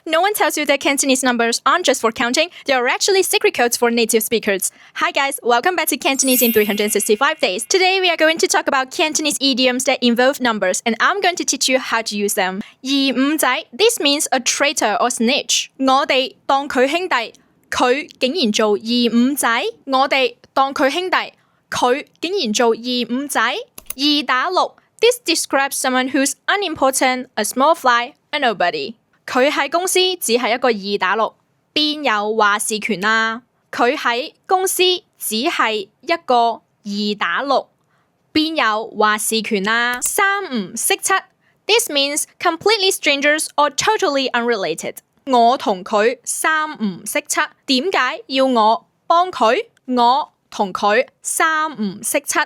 No one tells you that Cantonese numbers aren't just for counting, they are actually secret codes for native speakers. Hi guys, welcome back to Cantonese in 365 days. Today we are going to talk about Cantonese idioms that involve numbers, and I'm going to teach you how to use them. 二五仔 This means a traitor or snitch. 我哋當佢兄弟，佢竟然做二五仔。我哋當佢兄弟，佢竟然做二五仔。二打六 This describes someone who's unimportant, a small fly, a nobody. 佢喺公司只係一個二打六，邊有話事權啊？佢喺公司只係一個二打六，邊有話事權啊？三唔識七 This means completely strangers or totally unrelated. 我同佢三唔識七，點解要我幫佢？我同佢三唔識七，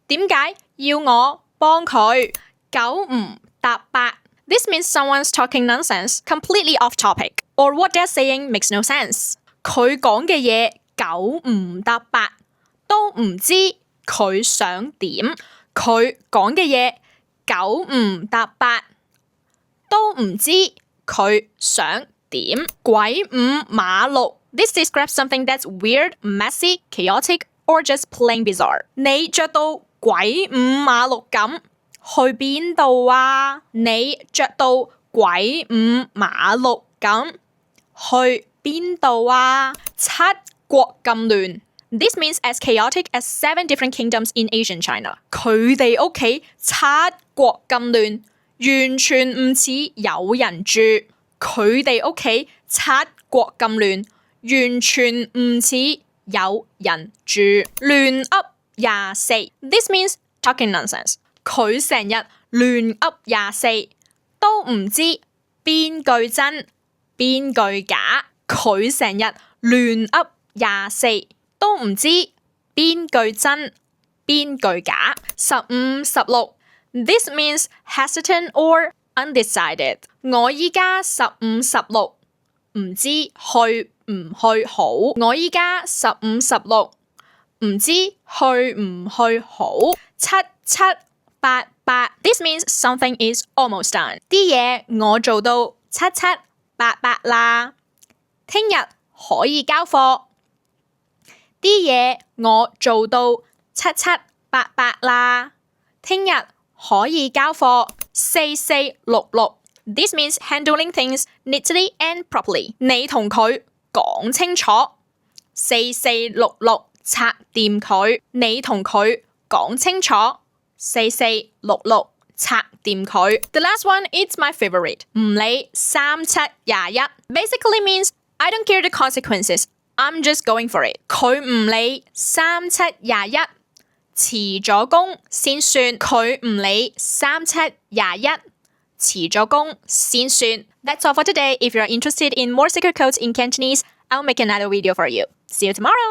點解要我幫佢？九唔搭八 This means someone's talking nonsense, completely off topic, or what they're saying makes no sense. 佢講嘅嘢九唔搭八，都唔知佢想點。佢講嘅嘢九唔搭八，都唔知佢想點。鬼五馬六 This describes something that's weird, messy, chaotic, or just plain bizarre. 你着到鬼五馬六咁，去邊度啊？你着到鬼五馬六咁，去邊度啊？七國咁亂 This means as chaotic as 7 different kingdoms in Asian China. 佢哋屋企七國咁亂，完全唔似有人住。佢哋屋企七國咁亂，完全唔似有人住。亂噏廿四 This means talking nonsense. 佢成日亂噏廿四，都唔知邊句真邊句假。佢成日亂噏廿四，都唔知邊句真邊句假。十五十六 This means hesitant or undecided. 我依家15、16，唔知去唔去好。我依家15、16，唔知去唔去好。七七八八 This means something is almost done. 啲嘢我做到七七八八啦，聽日可以交貨。啲嘢我做到七七八八啦，聽日可以交貨。四四六六 This means handling things neatly and properly. 你同佢講清楚。四四六六拆掂佢。你同佢講清楚。四四六六拆掂佢。The last one, it's my favorite. 唔理三七廿一 basically means I don't care the consequences. I'm just going for it. 佢唔理三七廿一，辭咗工先算。佢唔理三七廿一，辭咗工先算。That's all for today. If you're interested in more secret codes in Cantonese, I'll make another video for you. See you tomorrow!